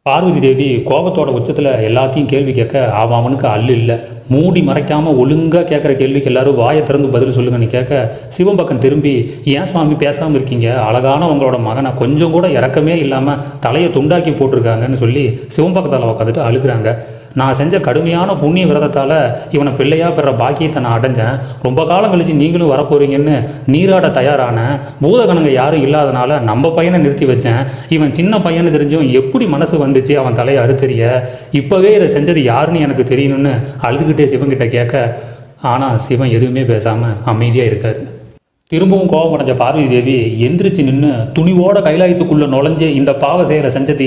பார்வதி தேவி கோபத்தோட உச்சத்தில் எல்லாத்தையும் கேள்வி கேட்க அவனுக்கு அல்லு இல்லை. மூடி மறைக்காமல் ஒழுங்காக கேட்குற கேள்விக்கு எல்லாரும் வாயை திறந்து பதில் சொல்லுங்கன்னு கேட்க சிவம் பக்கம் திரும்பி, ஏன் சுவாமி பேசாமல் இருக்கீங்க, அழகான உங்களோட மகனை கொஞ்சம் கூட இறக்கமே இல்லாமல் தலையை துண்டாக்கி போட்டிருக்காங்கன்னு சொல்லி சிவம் பக்கத்தில் உட்காந்துட்டு அழுகிறாங்க. நான் செஞ்ச கடுமையான புண்ணிய விரதத்தால் இவனை பிள்ளையாக பெற பாக்கியத்தை நான் அடைஞ்சேன். ரொம்ப காலம் கழித்து நீங்களும் வரப்போகிறீங்கன்னு நீராட தயாரான பூதகணங்க யாரும் இல்லாதனால நம்ம பையனை நிறுத்தி வச்சேன். இவன் சின்ன பையனு தெரிஞ்சும் எப்படி மனசு வந்துச்சு அவன் தலையை அறுத்தறிய, இப்போவே இதை செஞ்சது யாருன்னு எனக்கு தெரியணும்னு அழுதுகிட்டே சிவன்கிட்ட கேட்க, ஆனால் சிவன் எதுவுமே பேசாமல் அமைதியாக இருக்கார். திரும்பவும் கோபம் அடைஞ்ச பார்வதி தேவி எந்திரிச்சு நின்று துணிவோட கைலாயத்துக்குள்ளே நுழைஞ்சு, இந்த பாவ செயலை செஞ்சது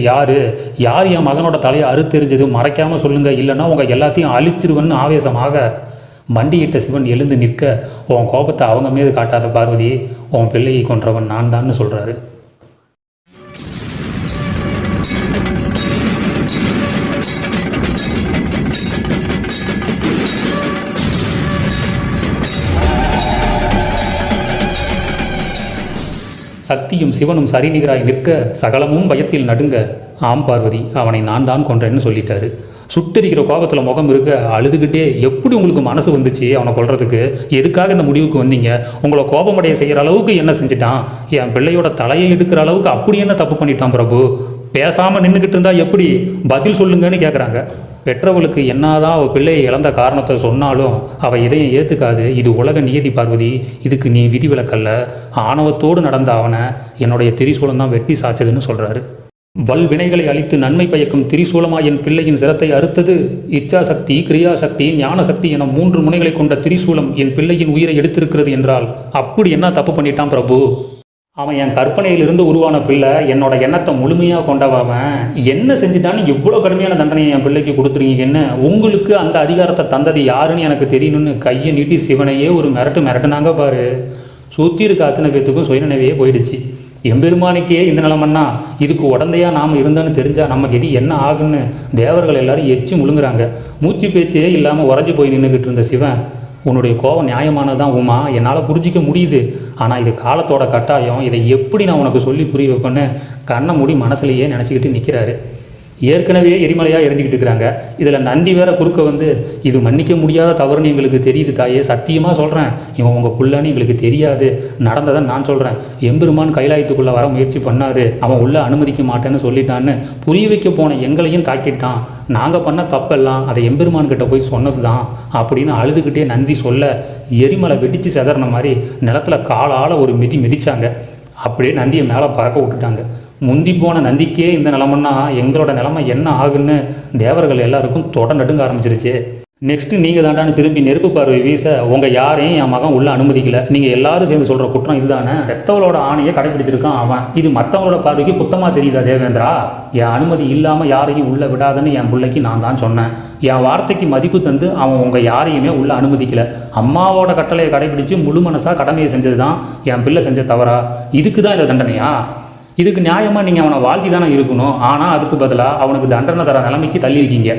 யார் என் மகனோட தலையை அறுத்தெறிஞ்சது மறைக்காமல் சொல்லுங்கள், இல்லைன்னா உங்கள் எல்லாத்தையும் அழிச்சிருவன்னு ஆவேசமாக மண்டியிட்ட சிவன் எழுந்து நிற்க, உன் கோபத்தை அவங்க மீது காட்டாத பார்வதி, உன் பிள்ளையை கொன்றவன் நான் தான்னு சொல்கிறாரு. சக்தியும் சிவனும் சரிநிகராய் நிற்க சகலமும் பயத்தில் நடுங்க, ஆம் பார்வதி, அவனை நான் தான் கொன்றேன்னு சொல்லிட்டாரு. சுட்டரிக்கிற கோபத்தில் முகம் இருக்க அழுதுகிட்டே, எப்படி உங்களுக்கு மனசு வந்துச்சு அவனை கொல்றதுக்கு, எதுக்காக இந்த முடிவுக்கு வந்தீங்க, உங்களை கோபமடைய செய்கிற அளவுக்கு என்ன செஞ்சிட்டான், என் பிள்ளையோட தலையை எடுக்கிற அளவுக்கு அப்படி என்ன தப்பு பண்ணிட்டான் பிரபு, பேசாமல் நின்றுக்கிட்டு இருந்தால் எப்படி, பதில் சொல்லுங்கன்னு கேட்குறாங்க. பெற்றவளுக்கு என்னதான் அவள் பிள்ளையை இழந்த காரணத்தை சொன்னாலும் அவள் இதையும் ஏற்றுக்காது. இது உலக நியதி பார்வதி, இதுக்கு நீ விதிவிலக்கல்ல. ஆணவத்தோடு நடந்த அவனை என்னுடைய திரிசூலம் தான் வெட்டி சாய்ச்சதுன்னு சொல்கிறாரு. வல்வினைகளை அழித்து நன்மை பயக்கும் திரிசூலமாய் என் பிள்ளையின் சிரத்தை அறுத்தது. இச்சாசக்தி, கிரியாசக்தி, ஞானசக்தி என 3 முனைகளை கொண்ட திரிசூலம் என் பிள்ளையின் உயிரை எடுத்திருக்கிறது என்றால் அப்படி என்ன தப்பு பண்ணிட்டான் பிரபு, அவன் என் கற்பனையிலிருந்து உருவான பிள்ளை, என்னோட எண்ணத்தை முழுமையாக கொண்டவன், என்ன செஞ்சுட்டான்னு இவ்வளோ கடுமையான தண்டனையை என் பிள்ளைக்கு கொடுத்துருக்கீங்கன்னு, உங்களுக்கு அந்த அதிகாரத்தை தந்தது யாருன்னு எனக்கு தெரியணும்னு கையை நீட்டி சிவனையே ஒரு மிரட்டுனாங்க பாரு. சுற்றி இருக்க அத்தனை பேத்துக்கும் சுயநினைவையே போயிடுச்சு. எம்பெருமானுக்கே இந்த நிலமன்னா இதுக்கு உடந்தையாக நாம் இருந்தோன்னு தெரிஞ்சால் நமக்கு எது என்ன ஆகுன்னு தேவர்கள் எல்லாரும் எச்சு முழுங்குறாங்க. மூச்சு பேச்சே இல்லாமல் உறைஞ்சி போய் நின்றுக்கிட்டு இருந்த சிவன், உன்னுடைய கோபம் நியாயமானதான் உமா, என்னால் புரிஞ்சிக்க முடியுது, ஆனால் இது காலத்தோட கட்டாயம், இதை எப்படி நான் உனக்கு சொல்லி புரிய வைப்பேன்னு கண்ணை மூடி மனசுலையே நினச்சிக்கிட்டு நிற்கிறாரு. ஏற்கனவே எரிமலையாக எரிஞ்சிக்கிட்டு இருக்கிறாங்க, இதில் நந்தி வேற குறுக்க வந்து, இது மன்னிக்க முடியாத தவறுன்னு எங்களுக்கு தெரியுது தாயே, சத்தியமாக சொல்கிறேன், இவன் உங்கள் புள்ளன்னு எங்களுக்கு தெரியாது, நடந்ததை நான் சொல்கிறேன், எம்பெருமான் கைலாயத்துக்குள்ளே வர முயற்சி பண்ணாரு, அவன் உள்ளே அனுமதிக்க மாட்டேன்னு சொல்லிட்டான்னு புரிய வைக்க போன எங்களையும் தாக்கிட்டான், நாங்கள் பண்ண தப்பெல்லாம் அதை எம்பெருமான்கிட்ட போய் சொன்னது தான் அப்படின்னு அழுதுகிட்டே நந்தி சொல்ல, எரிமலை வெடித்து செதறின மாதிரி நிலத்தில் காலால் ஒரு மிதிச்சாங்க. அப்படியே நந்தியை மேலே பறக்க விட்டுட்டாங்க. முந்தி போன நந்திக்கே இந்த நிலமன்னா எங்களோட நிலமை என்ன ஆகுன்னு தேவர்கள் எல்லாருக்கும் தொட நடுங்க ஆரம்பிச்சிருச்சு. நெக்ஸ்ட்டு நீங்கள் தாண்டான்னு திரும்பி நெருப்பு பார்வை வீச, உங்கள் யாரையும் என் மகன் உள்ளே அனுமதிக்கலை, நீங்கள் எல்லாரும் சேர்ந்து சொல்கிற குற்றம் இதுதானே, பெத்தவளோட ஆணையை கடைப்பிடிச்சிருக்கான் அவன், இது மற்றவங்களோட பார்வைக்கு குத்தமாக தெரியுதா தேவேந்திரா, என் அனுமதி இல்லாமல் யாரையும் உள்ளே விடாதுன்னு என் பிள்ளைக்கு நான் தான் சொன்னேன், என் வார்த்தைக்கு மதிப்பு தந்து அவன் உங்கள் யாரையுமே உள்ளே அனுமதிக்கலை, அம்மாவோட கட்டளையை கடைப்பிடிச்சு முழு மனசாக கடமையை செஞ்சது தான் என் பிள்ளை செஞ்ச தவறா, இதுக்கு தான் இந்த தண்டனையா, இதுக்கு நியாயமாக நீங்கள் அவனை வாழ்த்தி தானே இருக்கணும், ஆனால் அதுக்கு பதிலாக அவனுக்கு தண்டனை தர நிலைமைக்கு தள்ளியிருக்கீங்க.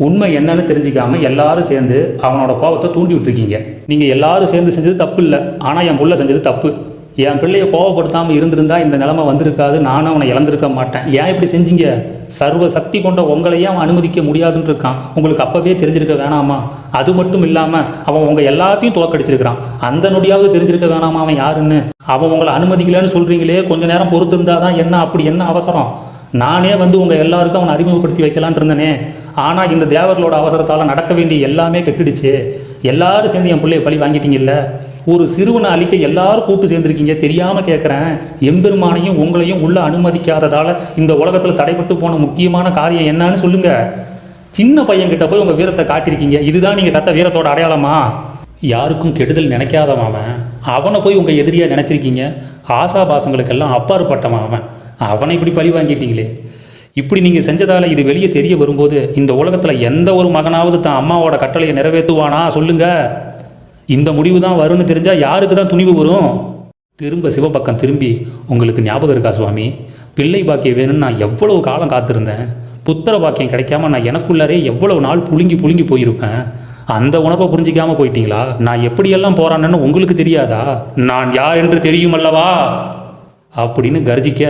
உண்மை என்னன்னு தெரிஞ்சிக்காமல் எல்லாரும் சேர்ந்து அவனோட கோபத்தை தூண்டி விட்டுருக்கீங்க. நீங்கள் எல்லாரும் சேர்ந்து செஞ்சது தப்பு இல்லை, ஆனால் என் பிள்ளை செஞ்சது தப்பு. என் பிள்ளையை கோபப்படுத்தாமல் இருந்திருந்தா இந்த நிலைமை வந்திருக்காது, நானும் அவனை இழந்திருக்க மாட்டேன். ஏன் இப்படி செஞ்சீங்க, சர்வ சக்தி கொண்ட உங்களையே அவன் அனுமதிக்க முடியாதுன்னு இருக்கான், உங்களுக்கு அப்போவே தெரிஞ்சிருக்க வேணாமா, அது மட்டும் இல்லாமல் அவன் உங்கள் எல்லாத்தையும் தோற்கடிச்சிருக்கிறான், அந்த நொடியாவது தெரிஞ்சிருக்க வேணாமா அவன் யாருன்னு, அவன் உங்களை அனுமதிக்கலன்னு சொல்கிறீங்களே, கொஞ்ச நேரம் பொறுத்திருந்தா தான் என்ன, அப்படி என்ன அவசரம், நானே வந்து உங்கள் எல்லாருக்கும் அவனை அறிமுகப்படுத்தி வைக்கலான் இருந்தனே, ஆனால் இந்த தேவர்களோட அவசரத்தால் நடக்க வேண்டிய எல்லாமே கெட்டுடுச்சு, எல்லாரும் சேர்ந்து என் பிள்ளையை பழி வாங்கிட்டீங்கல்ல, ஒரு சிறுவனை அழிக்க எல்லாரும் கூட்டு சேர்ந்துருக்கீங்க, தெரியாமல் கேட்குறேன், எம்பெருமானையும் உங்களையும் உள்ள அனுமதிக்காததால் இந்த உலகத்தில் தடைப்பட்டு போன முக்கியமான காரியம் என்னன்னு சொல்லுங்கள், சின்ன பையன்கிட்ட போய் உங்கள் வீரத்தை காட்டியிருக்கீங்க, இதுதான் நீங்கள் கத்த வீரத்தோட அடையாளமா, யாருக்கும் கெடுதல் நினைக்காதவன் அவனை போய் உங்கள் எதிரியாக நினச்சிருக்கீங்க, ஆசாபாசங்களுக்கெல்லாம் அப்பாற்பட்டவன் அவனை இப்படி பழி வாங்கிட்டீங்களே, இப்படி நீங்கள் செஞ்சதால் இது வெளியே தெரிய வரும்போது இந்த உலகத்தில் எந்த ஒரு மகனாவது தான் அம்மாவோட கட்டளையை நிறைவேற்றுவானா சொல்லுங்கள், இந்த முடிவு தான் வரும்னு தெரிஞ்சால் யாருக்கு தான் துணிவு வரும். திரும்ப சிவபக்கம் திரும்பி, உங்களுக்கு ஞாபகம் இருக்கா சுவாமி, பிள்ளை பாக்கியம் வேணும்னு நான் எவ்வளவு காலம் காத்திருந்தேன், புத்திர பாக்கியம் கிடைக்காம நான் எனக்குள்ளாரே எவ்வளவு நாள் புழுங்கி போயிருப்பேன், அந்த உணவை புரிஞ்சிக்காமல் போயிட்டீங்களா, நான் எப்படியெல்லாம் போகிறான்னு உங்களுக்கு தெரியாதா, நான் யார் என்று தெரியும் அல்லவா அப்படின்னு கர்ஜிக்க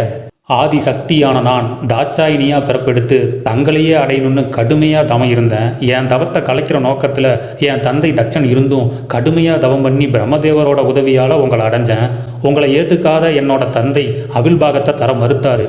ஆதி சக்தியான நான் தாட்சாயினியாக பிறப்பெடுத்து தங்களையே அடையணும்னு கடுமையாக தவம் இருந்தேன். என் தவத்தை கலைக்கிற நோக்கத்தில் என் தந்தை தட்சன் இருந்தும் கடுமையாக தவம் பண்ணி பிரம்மதேவரோட உதவியால் உங்களை அடைஞ்சேன். உங்களை ஏற்றுக்காத என்னோட தந்தை அவில்பாகத்தை தர மறுத்தார்.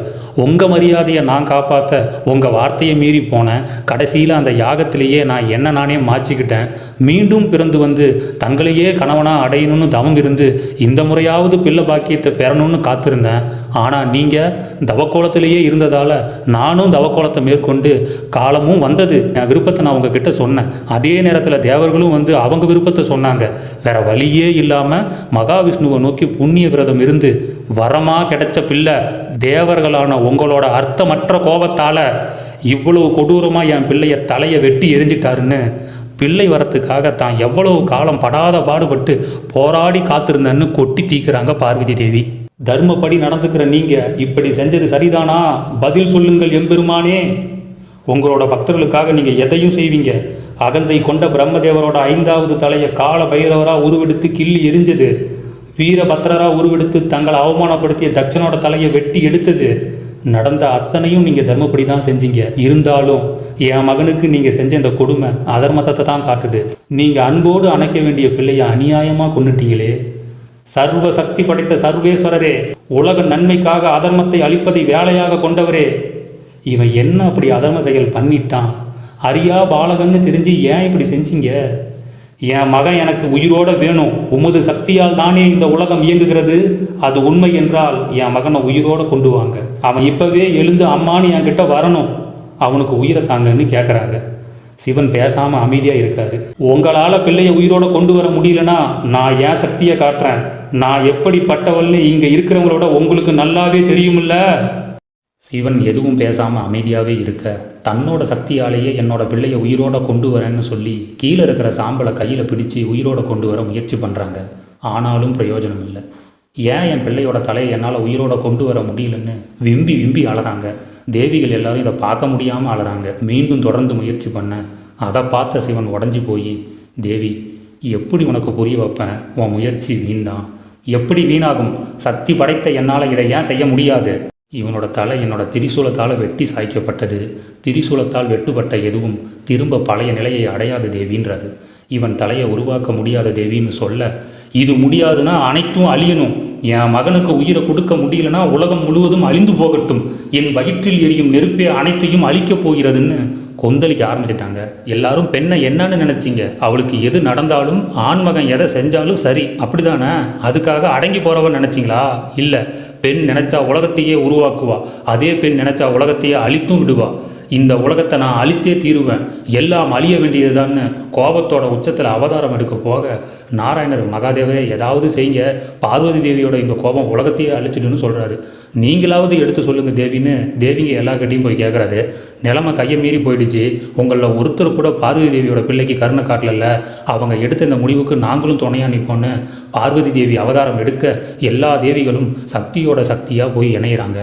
உங்கள் மரியாதையை நான் காப்பாற்ற உங்கள் வார்த்தையை மீறி போனேன். கடைசியில் அந்த யாகத்திலேயே நான் என்ன நானே மாற்றிக்கிட்டேன். மீண்டும் பிறந்து வந்து தங்களையே கணவனாக அடையணும்னு தவம் இருந்து இந்த முறையாவது பிள்ளை பாக்கியத்தை பெறணும்னு காத்திருந்தேன். ஆனால் நீங்கள் தவக்கோலத்திலேயே இருந்ததால் நானும் தவக்கோலத்தை மேற்கொண்டு காலமும் வந்தது. என் விருப்பத்தை நான் உங்ககிட்ட சொன்னேன். அதே நேரத்தில் தேவர்களும் வந்து அவங்க விருப்பத்தை சொன்னாங்க. வேற வழியே இல்லாமல் மகாவிஷ்ணுவை நோக்கி புண்ணிய விரதம் இருந்து வரமாக கிடைச்ச பிள்ளை தேவர்களான உங்களோட அர்த்தமற்ற கோபத்தால் இவ்வளவு கொடூரமாக என் பிள்ளைய தலையை வெட்டி எரிஞ்சிட்டாருன்னு பிள்ளை வரத்துக்காக தான் எவ்வளவு காலம் படாத பாடுபட்டு போராடி காத்திருந்தேன்னு கொட்டி தீக்குறாங்க பார்வதி தேவி. தர்மப்படி நடந்துக்கிற நீங்கள் இப்படி செஞ்சது சரிதானா? பதில் சொல்லுங்கள் எம்பெருமானே. உங்களோட பக்தர்களுக்காக நீங்கள் எதையும் செய்வீங்க. அகந்தை கொண்ட பிரம்மதேவரோட 5வது தலையை கால பைரவராக உருவெடுத்து கிள்ளி எரிஞ்சது. வீரபத்திரராக உருவெடுத்து தங்களை அவமானப்படுத்திய தட்சனோட தலையை வெட்டி எடுத்தது. நடந்த அத்தனையும் நீங்கள் தர்மப்படி தான் செஞ்சீங்க. இருந்தாலும் என் மகனுக்கு நீங்கள் செஞ்ச இந்த கொடுமை அதர்மத்தை தான் காட்டுது. நீங்கள் அன்போடு அணைக்க வேண்டிய பிள்ளையை அநியாயமாக கொண்டுட்டீங்களே. சர்வ சக்தி படைத்த சர்வேஸ்வரரே, உலக நன்மைக்காக அதர்மத்தை அழிப்பதை வேலையாக கொண்டவரே, இவன் என்ன அப்படி அதர்ம செயல் பண்ணிட்டான்? அரியா பாலகன்னு தெரிஞ்சு ஏன் இப்படி செஞ்சீங்க? என் மகன் எனக்கு உயிரோட வேணும். உமது சக்தியால் தானே இந்த உலகம் இயங்குகிறது. அது உண்மை என்றால் என் மகனை உயிரோட கொண்டு வாங்க. அவன் இப்பவே எழுந்து அம்மானு என்கிட்ட வரணும். அவனுக்கு உயிரை தாங்கன்னு கேட்குறாங்க. சிவன் பேசாமல் அமைதியாக இருக்காரு. உங்களால் பிள்ளையை உயிரோட கொண்டு வர முடியலன்னா நான் என் சக்தியை காட்டுறேன். நான் எப்படிப்பட்டவள்னு இங்கே இருக்கிறவங்களோட உங்களுக்கு நல்லாவே தெரியுமில்ல. சிவன் எதுவும் பேசாமல் அமைதியாகவே இருக்க, தன்னோட சக்தியாலேயே என்னோட பிள்ளையை உயிரோட கொண்டு வரேன்னு சொல்லி கீழே இருக்கிற சாம்பலை கையில் பிடிச்சி உயிரோட கொண்டு வர முயற்சி பண்ணுறாங்க. ஆனாலும் பிரயோஜனம் இல்லை. ஏன் என் பிள்ளையோட தலையை என்னால் உயிரோட கொண்டு வர முடியலன்னு விம்பி விம்பி அலறாங்க. தேவிகள் எல்லாரும் இதை பார்க்க முடியாமல் அலறாங்க. மீண்டும் தொடர்ந்து முயற்சி பண்ண அதை பார்த்த சிவன் உடஞ்சி போய், தேவி எப்படி உனக்கு புரிய வைப்பேன்? உன் முயற்சி வீண்தான். எப்படி வீணாகும்? சக்தி படைத்த என்னால் இதை ஏன் செய்ய முடியாது? இவனோட தலை என்னோட திரிசூலத்தால் வெட்டி சாய்க்கப்பட்டது. திரிசூலத்தால் வெட்டுப்பட்ட எதுவும் திரும்ப பழைய நிலையை அடையாது தேவின்றாரு. இவன் தலையை உருவாக்க முடியாத தேவின்னு சொல்ல, இது முடியாதுன்னா அனைத்தும் அழியணும். என் மகனுக்கு உயிரை கொடுக்க முடியலன்னா உலகம் முழுவதும் அழிந்து போகட்டும். என் வயிற்றில் எரியும் நெருப்பே அனைத்தையும் அழிக்கப் போகிறதுன்னு கொந்தளிக்க ஆரம்பிச்சிட்டாங்க. எல்லாரும் பெண்ணை என்னன்னு நினச்சிங்க? அவளுக்கு எது நடந்தாலும் ஆண்மகன் எதை செஞ்சாலும் சரி அப்படிதானே? அதுக்காக அடங்கி போகிறவன் நினச்சிங்களா? இல்லை. பெண் நினச்சா உலகத்தையே உருவாக்குவா. அதே பெண் நினச்சா உலகத்தையே அழித்தும் விடுவா. இந்த உலகத்தை நான் அழிச்சே தீருவேன், எல்லாம் அழிய வேண்டியதுதான்னு கோபத்தோட உச்சத்தில் அவதாரம் எடுக்க போக, நாராயணர் மகாதேவரே ஏதாவது செய்யுங்க, பார்வதி தேவியோட இந்த கோபம் உலகத்தையே அழிச்சிடுன்னு சொல்கிறாரு. நீங்களாவது எடுத்து சொல்லுங்கள் தேவின்னு தேவிங்க எல்லா கட்டையும் போய் கேட்குறாரு. நிலைமை கையை மீறி போயிடுச்சு. உங்களில் ஒருத்தர் கூட பார்வதி தேவியோட பிள்ளைக்கு கருணை காட்டல. அவங்க எடுத்த இந்த முடிவுக்கு நாங்களும் துணையாக நிற்போன்னு பார்வதி தேவி அவதாரம் எடுக்க எல்லா தேவிகளும் சக்தியோட சக்தியாக போய் இணையிறாங்க.